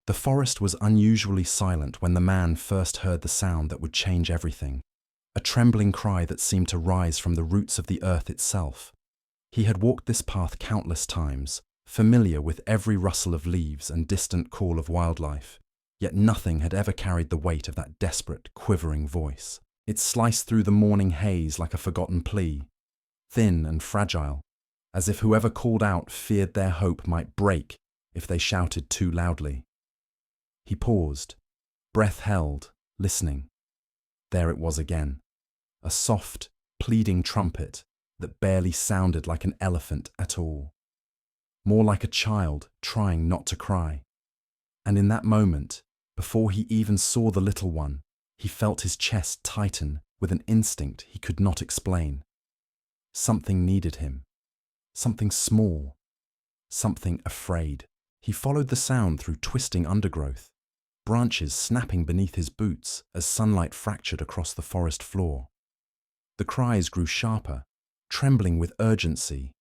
The forest was unusually silent when the man first heard the sound that would change everything, a trembling cry that seemed to rise from the roots of the earth itself. He had walked this path countless times, familiar with every rustle of leaves and distant call of wildlife, yet nothing had ever carried the weight of that desperate, quivering voice. It sliced through the morning haze like a forgotten plea, thin and fragile, as if whoever called out feared their hope might break if they shouted too loudly. He paused, breath held, listening. There it was again, a soft, pleading trumpet that barely sounded like an elephant at all, more like a child trying not to cry. And in that moment, before he even saw the little one, he felt his chest tighten with an instinct he could not explain. Something needed him, something small, something afraid. He followed the sound through twisting undergrowth, branches snapping beneath his boots as sunlight fractured across the forest floor. The cries grew sharper, trembling with urgency,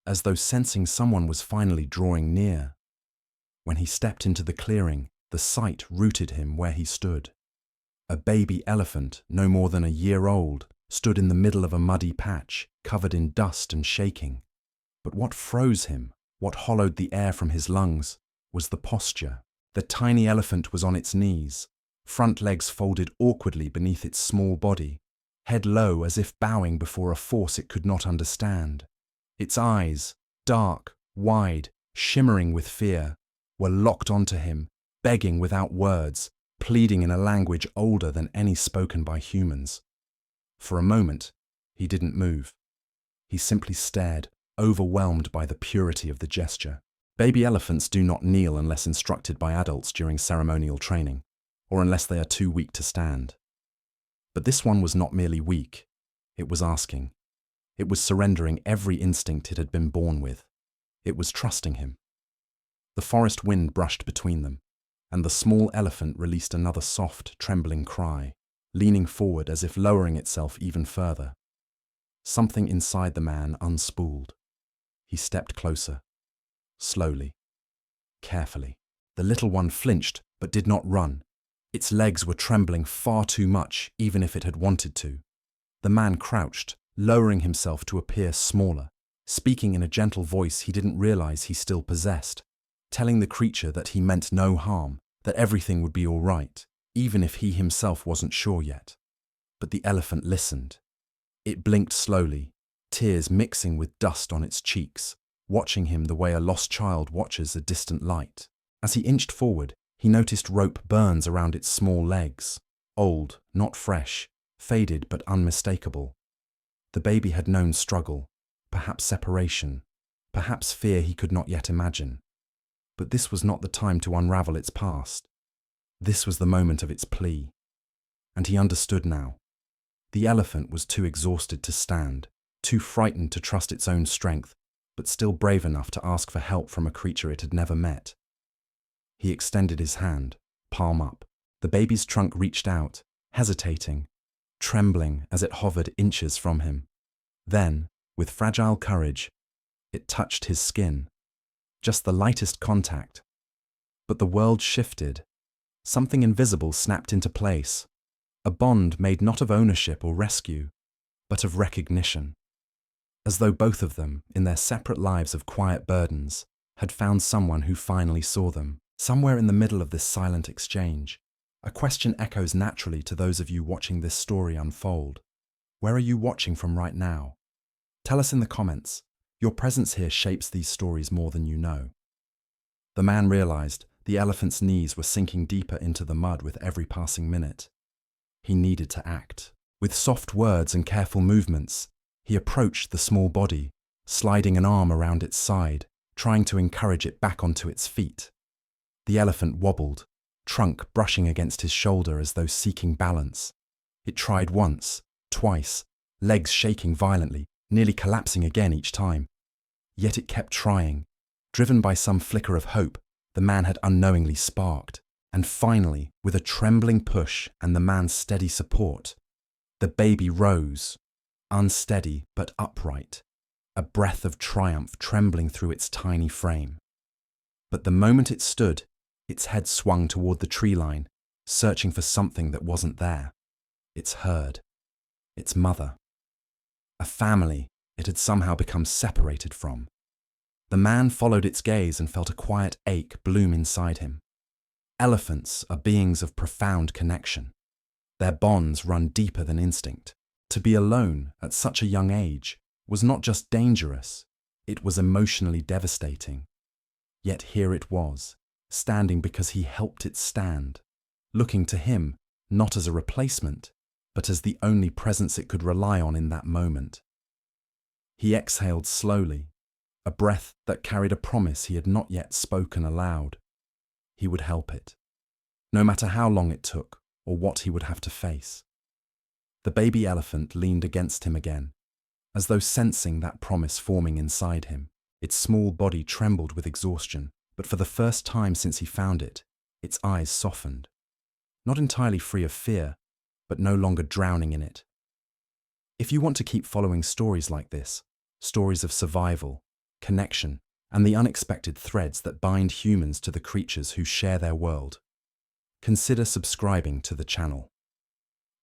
as though sensing someone was finally drawing near. When he stepped into the clearing, the sight rooted him where he stood. A baby elephant, no more than a year old, stood in the middle of a muddy patch, covered in dust and shaking. But what froze him, what hollowed the air from his lungs, was the posture. The tiny elephant was on its knees, front legs folded awkwardly beneath its small body, head low as if bowing before a force it could not understand. Its eyes, dark, wide, shimmering with fear, were locked onto him, begging without words, pleading in a language older than any spoken by humans. For a moment, he didn't move. He simply stared, overwhelmed by the purity of the gesture. Baby elephants do not kneel unless instructed by adults during ceremonial training, or unless they are too weak to stand. But this one was not merely weak, it was asking. It was surrendering every instinct it had been born with. It was trusting him. The forest wind brushed between them, and the small elephant released another soft, trembling cry, leaning forward as if lowering itself even further. Something inside the man unspooled. He stepped closer. Slowly, carefully. The little one flinched, but did not run. Its legs were trembling far too much, even if it had wanted to. The man crouched, lowering himself to appear smaller, speaking in a gentle voice he didn't realize he still possessed, telling the creature that he meant no harm, that everything would be all right, even if he himself wasn't sure yet. But the elephant listened. It blinked slowly, tears mixing with dust on its cheeks, watching him the way a lost child watches a distant light. As he inched forward, he noticed rope burns around its small legs, old, not fresh, faded but unmistakable. The baby had known struggle, perhaps separation, perhaps fear he could not yet imagine. But this was not the time to unravel its past. This was the moment of its plea. And he understood now. The elephant was too exhausted to stand, too frightened to trust its own strength, but still brave enough to ask for help from a creature it had never met. He extended his hand, palm up. The baby's trunk reached out, hesitating, trembling as it hovered inches from him. Then, with fragile courage, it touched his skin. Just the lightest contact. But the world shifted. Something invisible snapped into place. A bond made not of ownership or rescue, but of recognition. As though both of them, in their separate lives of quiet burdens, had found someone who finally saw them. Somewhere in the middle of this silent exchange, a question echoes naturally to those of you watching this story unfold. Where are you watching from right now? Tell us in the comments. Your presence here shapes these stories more than you know. The man realized the elephant's knees were sinking deeper into the mud with every passing minute. He needed to act. With soft words and careful movements, he approached the small body, sliding an arm around its side, trying to encourage it back onto its feet. The elephant wobbled, trunk brushing against his shoulder as though seeking balance. It tried once, twice, legs shaking violently, nearly collapsing again each time. Yet it kept trying. Driven by some flicker of hope the man had unknowingly sparked. And finally, with a trembling push and the man's steady support, the baby rose, unsteady but upright, a breath of triumph trembling through its tiny frame. But the moment it stood, Its head swung toward the tree line, searching for something that wasn't there. Its herd. Its mother. A family it had somehow become separated from. The man followed its gaze and felt a quiet ache bloom inside him. Elephants are beings of profound connection. Their bonds run deeper than instinct. To be alone at such a young age was not just dangerous, it was emotionally devastating. Yet here it was, standing because he helped it stand, looking to him not as a replacement, but as the only presence it could rely on in that moment. He exhaled slowly, a breath that carried a promise he had not yet spoken aloud. He would help it, no matter how long it took or what he would have to face. The baby elephant leaned against him again, as though sensing that promise forming inside him. Its small body trembled with exhaustion, but for the first time since he found it, its eyes softened. Not entirely free of fear, but no longer drowning in it. If you want to keep following stories like this, stories of survival, connection, and the unexpected threads that bind humans to the creatures who share their world, consider subscribing to the channel.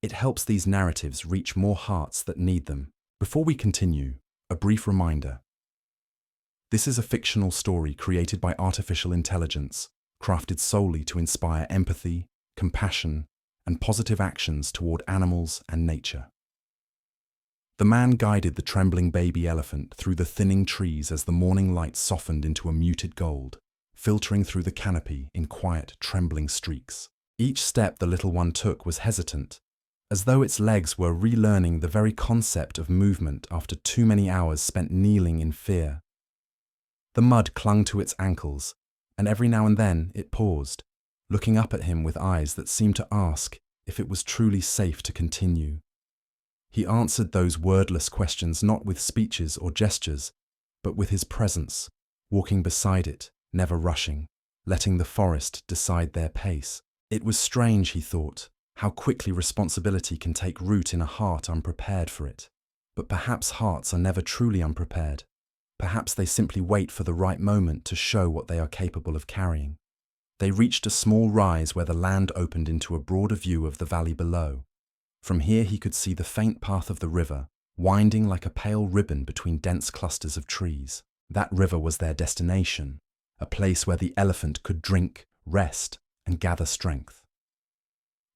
It helps these narratives reach more hearts that need them. Before we continue, a brief reminder. This is a fictional story created by artificial intelligence, crafted solely to inspire empathy, compassion, and positive actions toward animals and nature. The man guided the trembling baby elephant through the thinning trees as the morning light softened into a muted gold, filtering through the canopy in quiet, trembling streaks. Each step the little one took was hesitant, as though its legs were relearning the very concept of movement after too many hours spent kneeling in fear. The mud clung to its ankles, and every now and then it paused, looking up at him with eyes that seemed to ask if it was truly safe to continue. He answered those wordless questions not with speeches or gestures, but with his presence, walking beside it, never rushing, letting the forest decide their pace. It was strange, he thought, how quickly responsibility can take root in a heart unprepared for it. But perhaps hearts are never truly unprepared. Perhaps they simply wait for the right moment to show what they are capable of carrying. They reached a small rise where the land opened into a broader view of the valley below. From here he could see the faint path of the river, winding like a pale ribbon between dense clusters of trees. That river was their destination, a place where the elephant could drink, rest, and gather strength.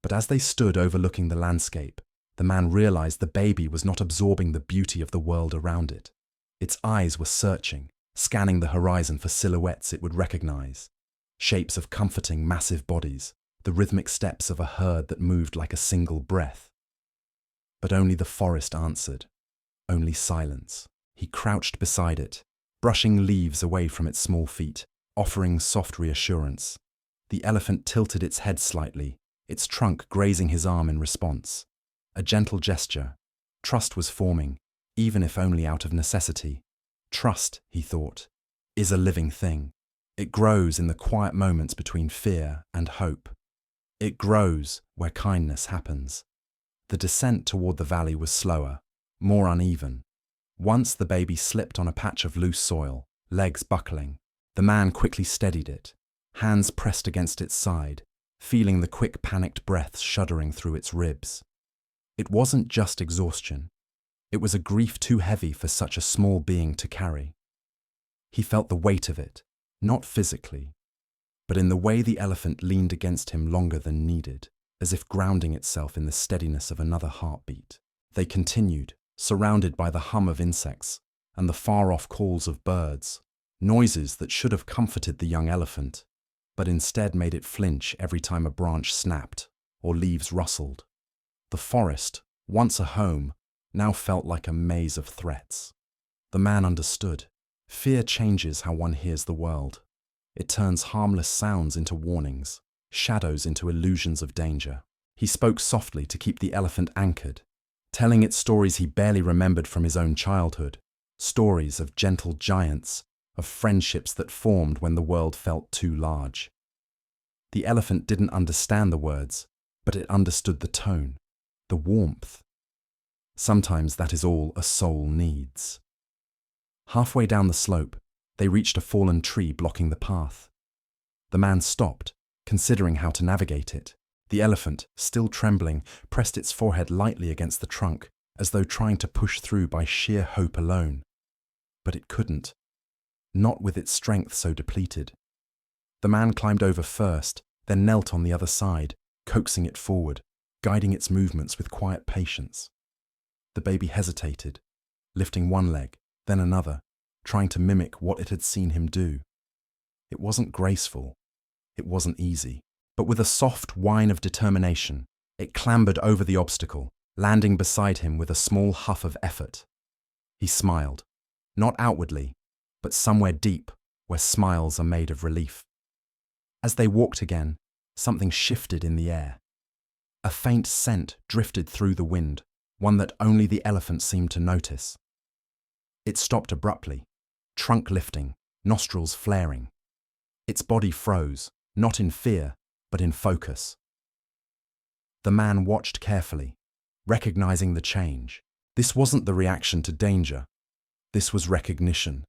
But as they stood overlooking the landscape, the man realized the baby was not absorbing the beauty of the world around it. Its eyes were searching, scanning the horizon for silhouettes it would recognize. Shapes of comforting massive bodies, the rhythmic steps of a herd that moved like a single breath. But only the forest answered, only silence. He crouched beside it, brushing leaves away from its small feet, offering soft reassurance. The elephant tilted its head slightly, its trunk grazing his arm in response. A gentle gesture. Trust was forming, even if only out of necessity. Trust, he thought, is a living thing. It grows in the quiet moments between fear and hope. It grows where kindness happens. The descent toward the valley was slower, more uneven. Once the baby slipped on a patch of loose soil, legs buckling. The man quickly steadied it, hands pressed against its side, feeling the quick panicked breaths shuddering through its ribs. It wasn't just exhaustion. It was a grief too heavy for such a small being to carry. He felt the weight of it, not physically, but in the way the elephant leaned against him longer than needed, as if grounding itself in the steadiness of another heartbeat. They continued, surrounded by the hum of insects and the far-off calls of birds, noises that should have comforted the young elephant, but instead made it flinch every time a branch snapped or leaves rustled. The forest, once a home, now felt like a maze of threats. The man understood. Fear changes how one hears the world. It turns harmless sounds into warnings, shadows into illusions of danger. He spoke softly to keep the elephant anchored, telling it stories he barely remembered from his own childhood, stories of gentle giants, of friendships that formed when the world felt too large. The elephant didn't understand the words, but it understood the tone, the warmth. Sometimes that is all a soul needs. Halfway down the slope, they reached a fallen tree blocking the path. The man stopped, considering how to navigate it. The elephant, still trembling, pressed its forehead lightly against the trunk, as though trying to push through by sheer hope alone. But it couldn't. Not with its strength so depleted. The man climbed over first, then knelt on the other side, coaxing it forward, guiding its movements with quiet patience. The baby hesitated, lifting one leg, then another, trying to mimic what it had seen him do. It wasn't graceful. It wasn't easy. But with a soft whine of determination, it clambered over the obstacle, landing beside him with a small huff of effort. He smiled, not outwardly, but somewhere deep where smiles are made of relief. As they walked again, something shifted in the air. A faint scent drifted through the wind, one that only the elephant seemed to notice. It stopped abruptly, trunk lifting, nostrils flaring. Its body froze, not in fear, but in focus. The man watched carefully, recognizing the change. This wasn't the reaction to danger. This was recognition,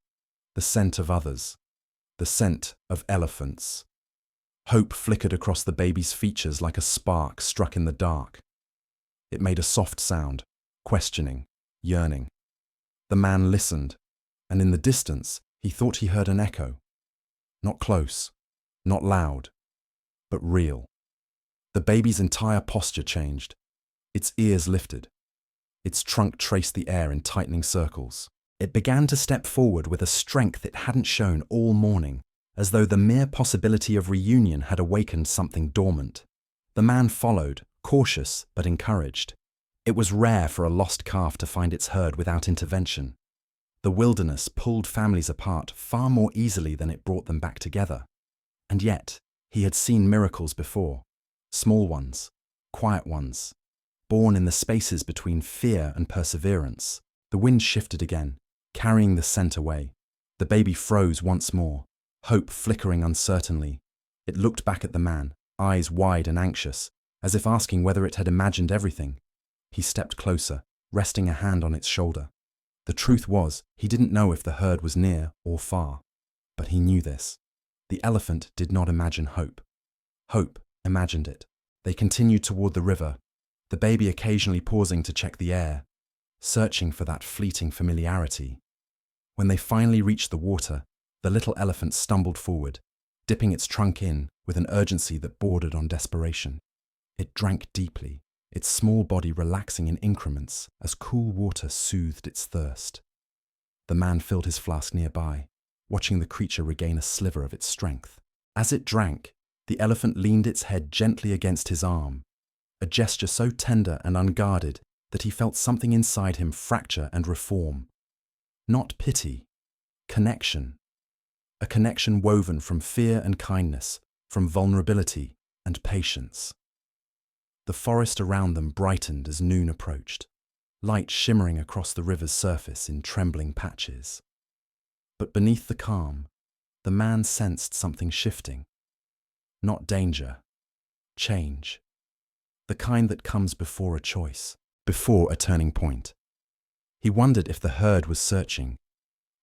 the scent of others, the scent of elephants. Hope flickered across the baby's features like a spark struck in the dark. It made a soft sound, questioning, yearning. The man listened, and in the distance, he thought he heard an echo. Not close, not loud, but real. The baby's entire posture changed. Its ears lifted. Its trunk traced the air in tightening circles. It began to step forward with a strength it hadn't shown all morning, as though the mere possibility of reunion had awakened something dormant. The man followed, cautious but encouraged. It was rare for a lost calf to find its herd without intervention. The wilderness pulled families apart far more easily than it brought them back together. And yet, he had seen miracles before. Small ones, quiet ones, born in the spaces between fear and perseverance. The wind shifted again, carrying the scent away. The baby froze once more, hope flickering uncertainly. It looked back at the man, eyes wide and anxious, as if asking whether it had imagined everything. He stepped closer, resting a hand on its shoulder. The truth was, he didn't know if the herd was near or far. But he knew this. The elephant did not imagine hope. Hope imagined it. They continued toward the river, the baby occasionally pausing to check the air, searching for that fleeting familiarity. When they finally reached the water, the little elephant stumbled forward, dipping its trunk in with an urgency that bordered on desperation. It drank deeply, its small body relaxing in increments as cool water soothed its thirst. The man filled his flask nearby, watching the creature regain a sliver of its strength. As it drank, the elephant leaned its head gently against his arm, a gesture so tender and unguarded that he felt something inside him fracture and reform. Not pity, connection. A connection woven from fear and kindness, from vulnerability and patience. The forest around them brightened as noon approached, light shimmering across the river's surface in trembling patches. But beneath the calm, the man sensed something shifting. Not danger, change. The kind that comes before a choice, before a turning point. He wondered if the herd was searching.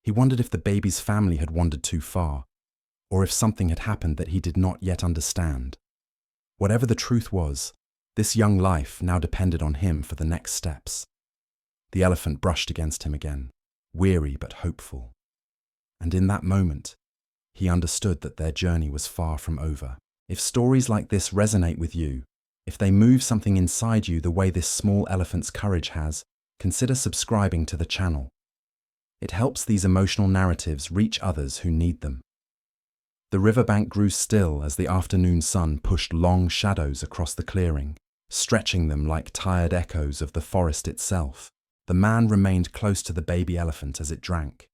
He wondered if the baby's family had wandered too far, or if something had happened that he did not yet understand. Whatever the truth was, this young life now depended on him for the next steps. The elephant brushed against him again, weary but hopeful. And in that moment, he understood that their journey was far from over. If stories like this resonate with you, if they move something inside you the way this small elephant's courage has, consider subscribing to the channel. It helps these emotional narratives reach others who need them. The riverbank grew still as the afternoon sun pushed long shadows across the clearing, stretching them like tired echoes of the forest itself. The man remained close to the baby elephant as it drank,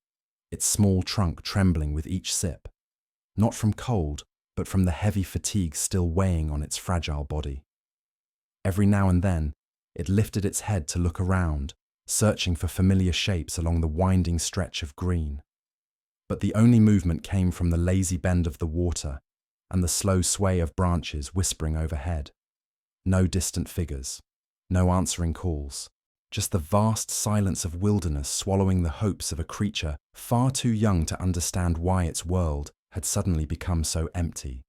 its small trunk trembling with each sip, not from cold, but from the heavy fatigue still weighing on its fragile body. Every now and then, it lifted its head to look around, searching for familiar shapes along the winding stretch of green. But the only movement came from the lazy bend of the water and the slow sway of branches whispering overhead. No distant figures, no answering calls, just the vast silence of wilderness swallowing the hopes of a creature far too young to understand why its world had suddenly become so empty.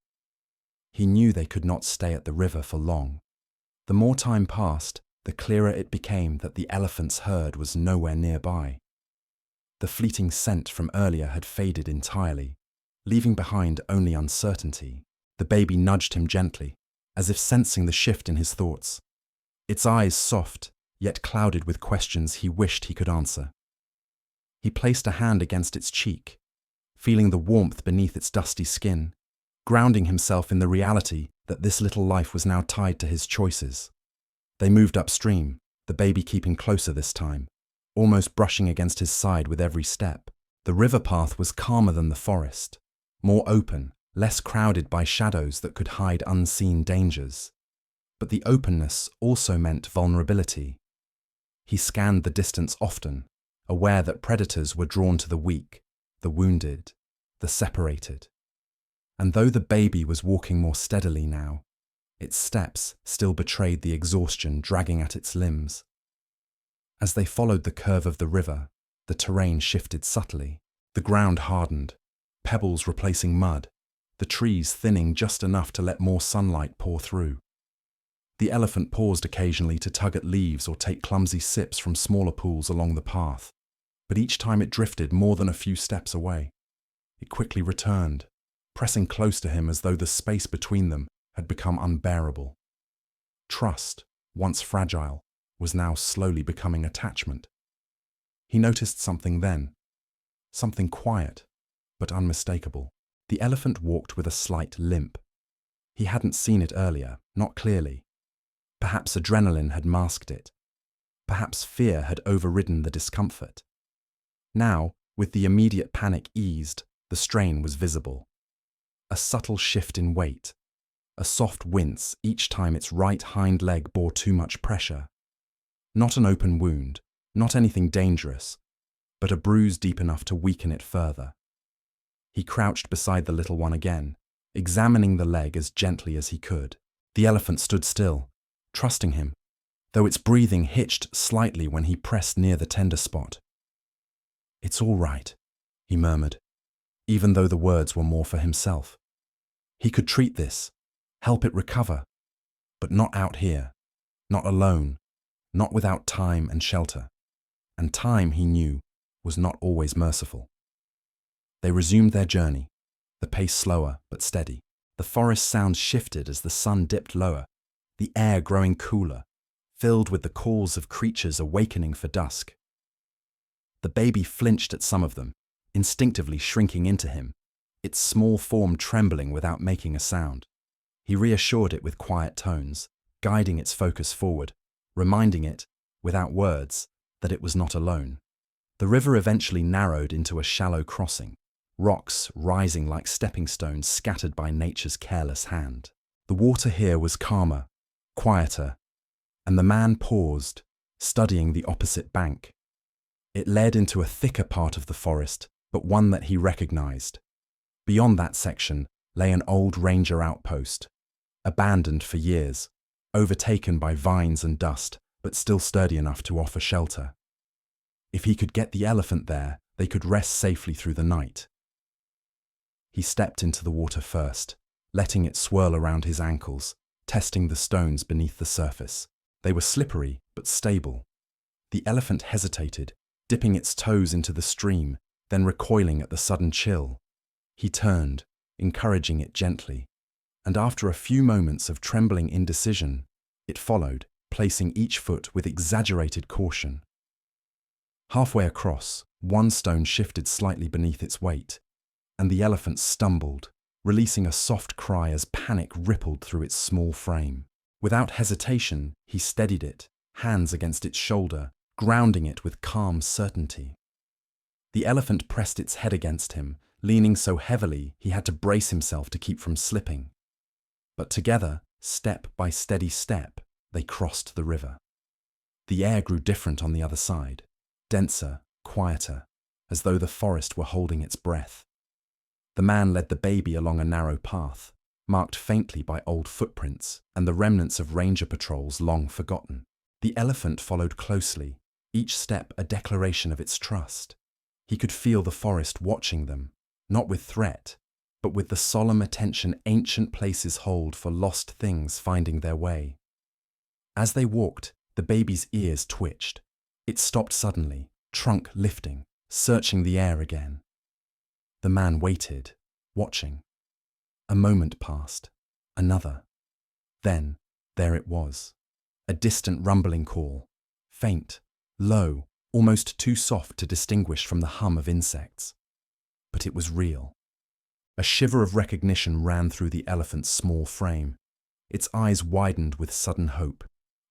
He knew they could not stay at the river for long. The more time passed, the clearer it became that the elephant's herd was nowhere nearby. The fleeting scent from earlier had faded entirely, leaving behind only uncertainty. The baby nudged him gently, as if sensing the shift in his thoughts. Its eyes soft, yet clouded with questions he wished he could answer. He placed a hand against its cheek, feeling the warmth beneath its dusty skin, grounding himself in the reality that this little life was now tied to his choices. They moved upstream, the baby keeping closer this time, almost brushing against his side with every step. The river path was calmer than the forest, more open, less crowded by shadows that could hide unseen dangers. But the openness also meant vulnerability. He scanned the distance often, aware that predators were drawn to the weak, the wounded, the separated. And though the baby was walking more steadily now, its steps still betrayed the exhaustion dragging at its limbs. As they followed the curve of the river, the terrain shifted subtly. The ground hardened, pebbles replacing mud, the trees thinning just enough to let more sunlight pour through. The elephant paused occasionally to tug at leaves or take clumsy sips from smaller pools along the path, but each time it drifted more than a few steps away. It quickly returned, pressing close to him as though the space between them had become unbearable. Trust, once fragile, was now slowly becoming attachment. He noticed something then, something quiet, but unmistakable. The elephant walked with a slight limp. He hadn't seen it earlier, not clearly. Perhaps adrenaline had masked it. Perhaps fear had overridden the discomfort. Now, with the immediate panic eased, the strain was visible. A subtle shift in weight, a soft wince each time its right hind leg bore too much pressure. Not an open wound, not anything dangerous, but a bruise deep enough to weaken it further. He crouched beside the little one again, examining the leg as gently as he could. The elephant stood still, trusting him, though its breathing hitched slightly when he pressed near the tender spot. "It's all right," he murmured, even though the words were more for himself. He could treat this, help it recover, but not out here, not alone, not without time and shelter. And time, he knew, was not always merciful. They resumed their journey, the pace slower but steady. The forest sounds shifted as the sun dipped lower, the air growing cooler, filled with the calls of creatures awakening for dusk. The baby flinched at some of them, instinctively shrinking into him, its small form trembling without making a sound. He reassured it with quiet tones, guiding its focus forward, reminding it, without words, that it was not alone. The river eventually narrowed into a shallow crossing, rocks rising like stepping stones scattered by nature's careless hand. The water here was calmer, quieter, and the man paused, studying the opposite bank. It led into a thicker part of the forest, but one that he recognized. Beyond that section lay an old ranger outpost, abandoned for years, overtaken by vines and dust, but still sturdy enough to offer shelter. If he could get the elephant there, they could rest safely through the night. He stepped into the water first, letting it swirl around his ankles, testing the stones beneath the surface. They were slippery, but stable. The elephant hesitated, dipping its toes into the stream, then recoiling at the sudden chill. He turned, encouraging it gently, and after a few moments of trembling indecision, it followed, placing each foot with exaggerated caution. Halfway across, one stone shifted slightly beneath its weight, and the elephant stumbled, releasing a soft cry as panic rippled through its small frame. Without hesitation, he steadied it, hands against its shoulder, grounding it with calm certainty. The elephant pressed its head against him, leaning so heavily he had to brace himself to keep from slipping. But together, step by steady step, they crossed the river. The air grew different on the other side, denser, quieter, as though the forest were holding its breath. The man led the baby along a narrow path, marked faintly by old footprints and the remnants of ranger patrols long forgotten. The elephant followed closely, each step a declaration of its trust. He could feel the forest watching them, not with threat, but with the solemn attention ancient places hold for lost things finding their way. As they walked, the baby's ears twitched. It stopped suddenly, trunk lifting, searching the air again. The man waited, watching. A moment passed, another. Then, there it was. A distant rumbling call, faint, low, almost too soft to distinguish from the hum of insects. But it was real. A shiver of recognition ran through the elephant's small frame. Its eyes widened with sudden hope,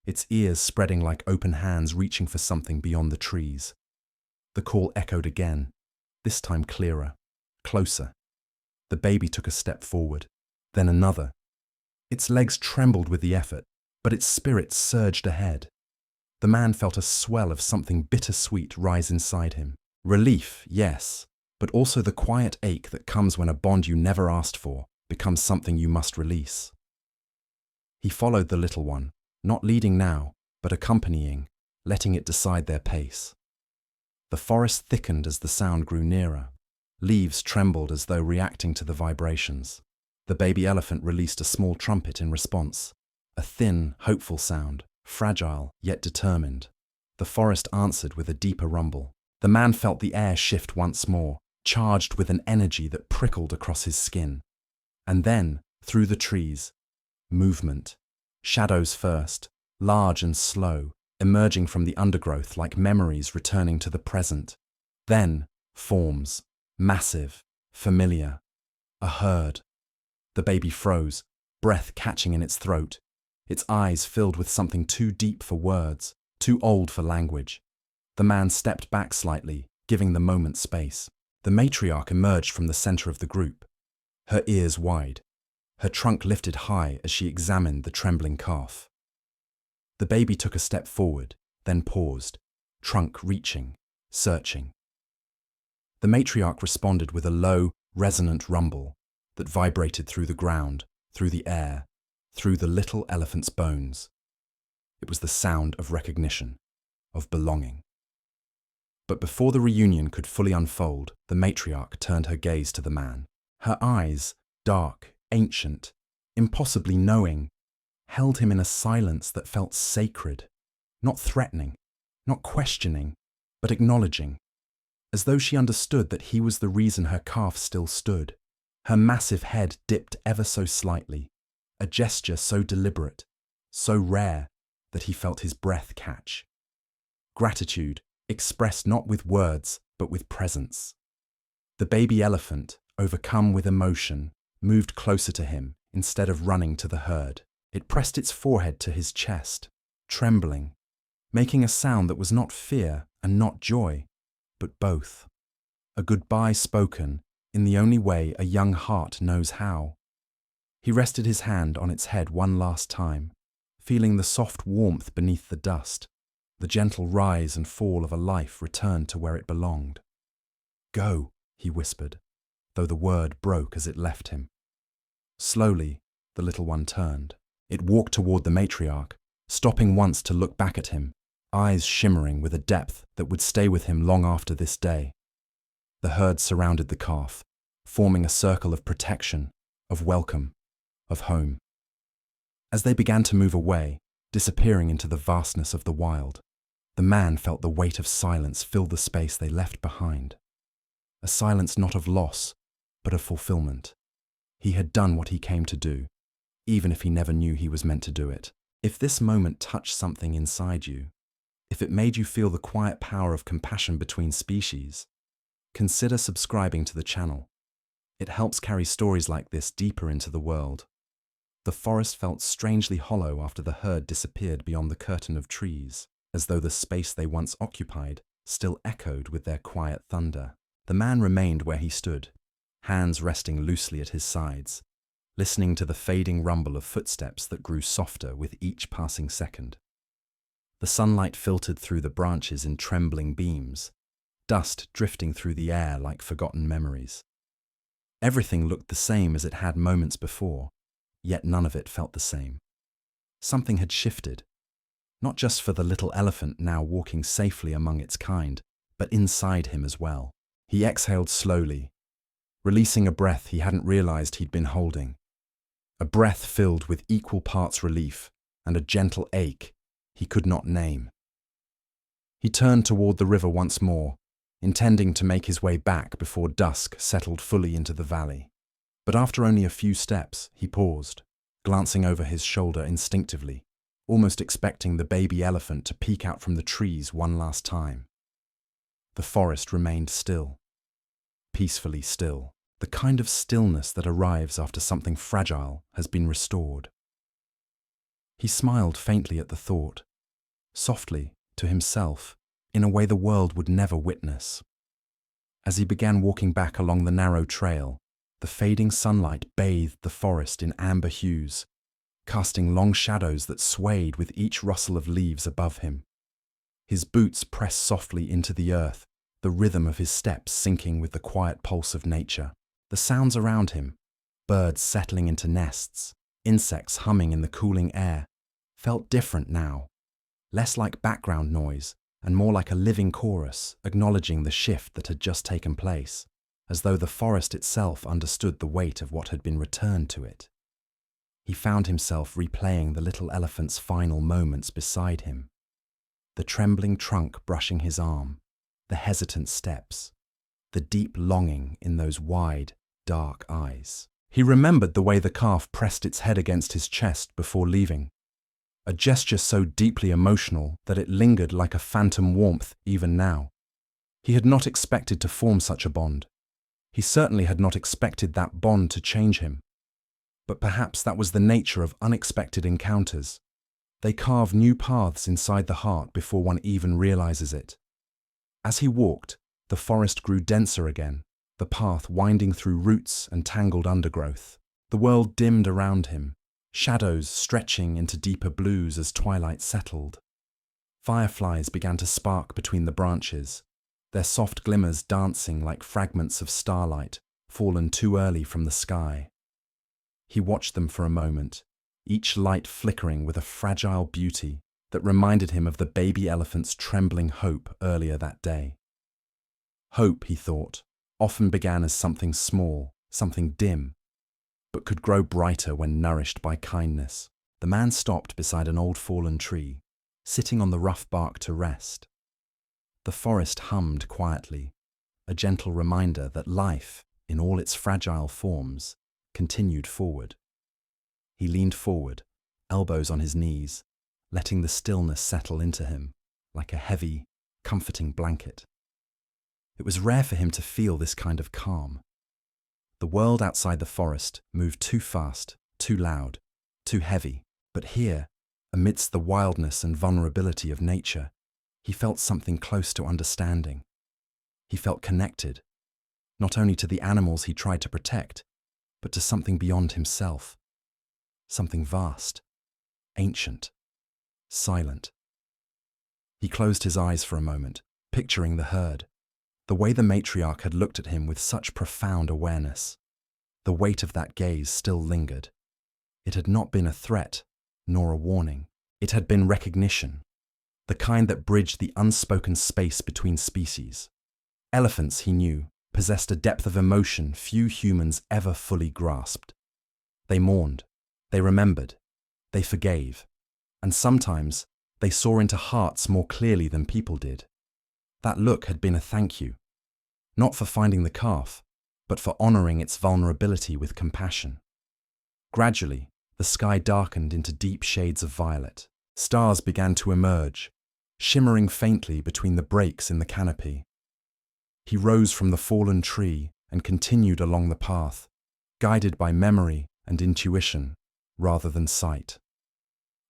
its ears spreading like open hands reaching for something beyond the trees. The call echoed again, this time clearer, closer. The baby took a step forward, then another. Its legs trembled with the effort, but its spirit surged ahead. The man felt a swell of something bittersweet rise inside him. Relief, yes, but also the quiet ache that comes when a bond you never asked for becomes something you must release. He followed the little one, not leading now, but accompanying, letting it decide their pace. The forest thickened as the sound grew nearer. Leaves trembled as though reacting to the vibrations. The baby elephant released a small trumpet in response, a thin, hopeful sound, fragile yet determined. The forest answered with a deeper rumble. The man felt the air shift once more, charged with an energy that prickled across his skin. And then, through the trees, movement. Shadows first, large and slow, emerging from the undergrowth like memories returning to the present. Then, forms, massive, familiar. A herd. The baby froze, breath catching in its throat, its eyes filled with something too deep for words, too old for language. The man stepped back slightly, giving the moment space. The matriarch emerged from the center of the group, her ears wide, her trunk lifted high as she examined the trembling calf. The baby took a step forward, then paused, trunk reaching, searching. The matriarch responded with a low, resonant rumble that vibrated through the ground, through the air, through the little elephant's bones. It was the sound of recognition, of belonging. But before the reunion could fully unfold, the matriarch turned her gaze to the man. Her eyes, dark, ancient, impossibly knowing, held him in a silence that felt sacred, not threatening, not questioning, but acknowledging, as though she understood that he was the reason her calf still stood. Her massive head dipped ever so slightly, a gesture so deliberate, so rare that he felt his breath catch. Gratitude, expressed not with words, but with presence. The baby elephant, overcome with emotion, moved closer to him instead of running to the herd. It pressed its forehead to his chest, trembling, making a sound that was not fear and not joy, but both. A goodbye spoken in the only way a young heart knows how. He rested his hand on its head one last time, feeling the soft warmth beneath the dust, the gentle rise and fall of a life returned to where it belonged. "Go," he whispered, though the word broke as it left him. Slowly, the little one turned. It walked toward the matriarch, stopping once to look back at him, eyes shimmering with a depth that would stay with him long after this day. The herd surrounded the calf, forming a circle of protection, of welcome, of home. As they began to move away, disappearing into the vastness of the wild, the man felt the weight of silence fill the space they left behind. A silence not of loss, but of fulfillment. He had done what he came to do, even if he never knew he was meant to do it. If this moment touched something inside you, if it made you feel the quiet power of compassion between species, consider subscribing to the channel. It helps carry stories like this deeper into the world. The forest felt strangely hollow after the herd disappeared beyond the curtain of trees, as though the space they once occupied still echoed with their quiet thunder. The man remained where he stood, hands resting loosely at his sides, listening to the fading rumble of footsteps that grew softer with each passing second. The sunlight filtered through the branches in trembling beams, dust drifting through the air like forgotten memories. Everything looked the same as it had moments before, yet none of it felt the same. Something had shifted, not just for the little elephant now walking safely among its kind, but inside him as well. He exhaled slowly, releasing a breath he hadn't realized he'd been holding. A breath filled with equal parts relief and a gentle ache he could not name. He turned toward the river once more, intending to make his way back before dusk settled fully into the valley. But after only a few steps, he paused, glancing over his shoulder instinctively, almost expecting the baby elephant to peek out from the trees one last time. The forest remained still, peacefully still, the kind of stillness that arrives after something fragile has been restored. He smiled faintly at the thought, softly, to himself, in a way the world would never witness. As he began walking back along the narrow trail, the fading sunlight bathed the forest in amber hues, casting long shadows that swayed with each rustle of leaves above him. His boots pressed softly into the earth, the rhythm of his steps syncing with the quiet pulse of nature. The sounds around him, birds settling into nests, insects humming in the cooling air, felt different now, less like background noise and more like a living chorus acknowledging the shift that had just taken place, as though the forest itself understood the weight of what had been returned to it. He found himself replaying the little elephant's final moments beside him, the trembling trunk brushing his arm, the hesitant steps, the deep longing in those wide, dark eyes. He remembered the way the calf pressed its head against his chest before leaving, a gesture so deeply emotional that it lingered like a phantom warmth even now. He had not expected to form such a bond. He certainly had not expected that bond to change him. But perhaps that was the nature of unexpected encounters. They carve new paths inside the heart before one even realizes it. As he walked, the forest grew denser again, the path winding through roots and tangled undergrowth. The world dimmed around him, shadows stretching into deeper blues as twilight settled. Fireflies began to spark between the branches, their soft glimmers dancing like fragments of starlight fallen too early from the sky. He watched them for a moment, each light flickering with a fragile beauty that reminded him of the baby elephant's trembling hope earlier that day. Hope, he thought, often began as something small, something dim, but could grow brighter when nourished by kindness. The man stopped beside an old fallen tree, sitting on the rough bark to rest. The forest hummed quietly, a gentle reminder that life, in all its fragile forms, continued forward. He leaned forward, elbows on his knees, letting the stillness settle into him like a heavy, comforting blanket. It was rare for him to feel this kind of calm. The world outside the forest moved too fast, too loud, too heavy, but here, amidst the wildness and vulnerability of nature, he felt something close to understanding. He felt connected, not only to the animals he tried to protect, but to something beyond himself, something vast, ancient, silent. He closed his eyes for a moment, picturing the herd, the way the matriarch had looked at him with such profound awareness. The weight of that gaze still lingered. It had not been a threat, nor a warning. It had been recognition, the kind that bridged the unspoken space between species. Elephants, he knew, possessed a depth of emotion few humans ever fully grasped. They mourned, they remembered, they forgave, and sometimes they saw into hearts more clearly than people did. That look had been a thank you, not for finding the calf, but for honoring its vulnerability with compassion. Gradually, the sky darkened into deep shades of violet. Stars began to emerge, shimmering faintly between the breaks in the canopy. He rose from the fallen tree and continued along the path, guided by memory and intuition rather than sight.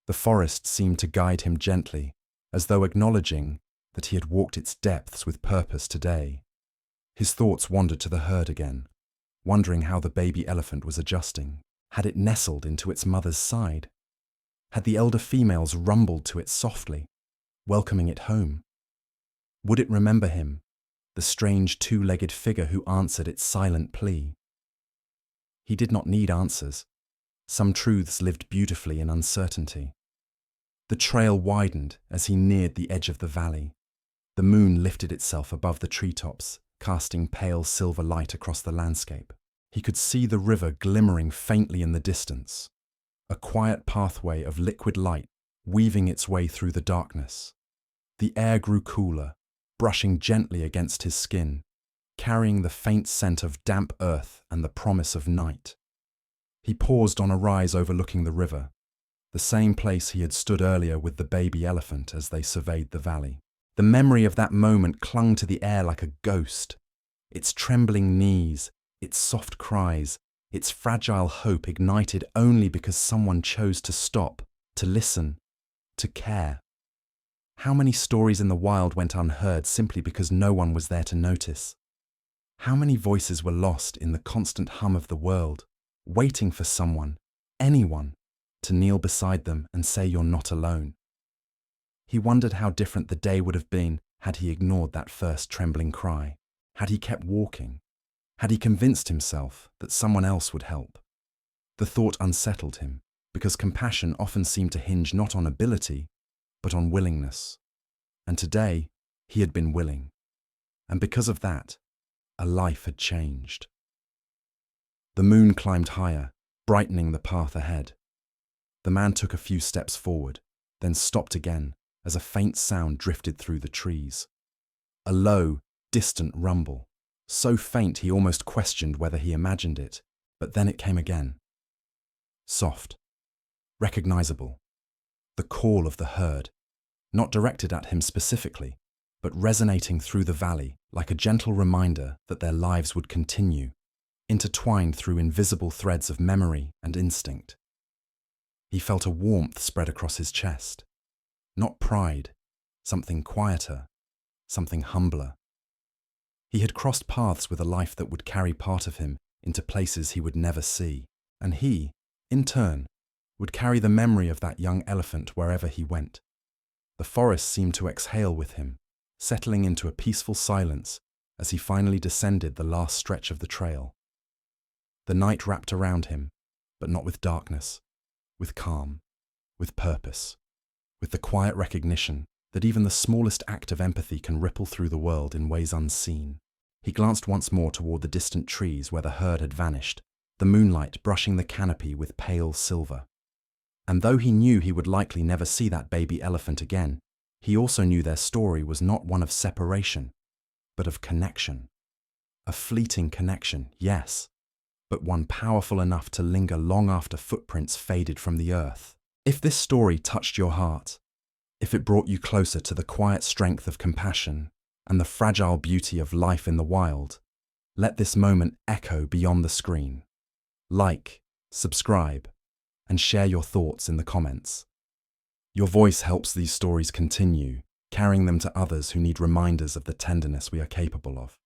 The forest seemed to guide him gently, as though acknowledging that he had walked its depths with purpose today. His thoughts wandered to the herd again, wondering how the baby elephant was adjusting. Had it nestled into its mother's side? Had the elder females rumbled to it softly, welcoming it home? Would it remember him, the strange two-legged figure who answered its silent plea? He did not need answers. Some truths lived beautifully in uncertainty. The trail widened as he neared the edge of the valley. The moon lifted itself above the treetops, casting pale silver light across the landscape. He could see the river glimmering faintly in the distance, a quiet pathway of liquid light weaving its way through the darkness. The air grew cooler, brushing gently against his skin, carrying the faint scent of damp earth and the promise of night. He paused on a rise overlooking the river, the same place he had stood earlier with the baby elephant as they surveyed the valley. The memory of that moment clung to the air like a ghost, its trembling knees, its soft cries, its fragile hope ignited only because someone chose to stop, to listen, to care. How many stories in the wild went unheard simply because no one was there to notice? How many voices were lost in the constant hum of the world, waiting for someone, anyone, to kneel beside them and say you're not alone? He wondered how different the day would have been had he ignored that first trembling cry, had he kept walking, had he convinced himself that someone else would help. The thought unsettled him, because compassion often seemed to hinge not on ability, but on willingness. And today, he had been willing. And because of that, a life had changed. The moon climbed higher, brightening the path ahead. The man took a few steps forward, then stopped again as a faint sound drifted through the trees. A low, distant rumble, so faint he almost questioned whether he imagined it, but then it came again. Soft, recognizable, the call of the herd, not directed at him specifically, but resonating through the valley like a gentle reminder that their lives would continue, intertwined through invisible threads of memory and instinct. He felt a warmth spread across his chest. Not pride, something quieter, something humbler. He had crossed paths with a life that would carry part of him into places he would never see, and he, in turn, would carry the memory of that young elephant wherever he went. The forest seemed to exhale with him, settling into a peaceful silence as he finally descended the last stretch of the trail. The night wrapped around him, but not with darkness, with calm, with purpose, with the quiet recognition that even the smallest act of empathy can ripple through the world in ways unseen. He glanced once more toward the distant trees where the herd had vanished, the moonlight brushing the canopy with pale silver. And though he knew he would likely never see that baby elephant again, he also knew their story was not one of separation, but of connection. A fleeting connection, yes, but one powerful enough to linger long after footprints faded from the earth. If this story touched your heart, if it brought you closer to the quiet strength of compassion and the fragile beauty of life in the wild, let this moment echo beyond the screen. Like, subscribe, and share your thoughts in the comments. Your voice helps these stories continue, carrying them to others who need reminders of the tenderness we are capable of.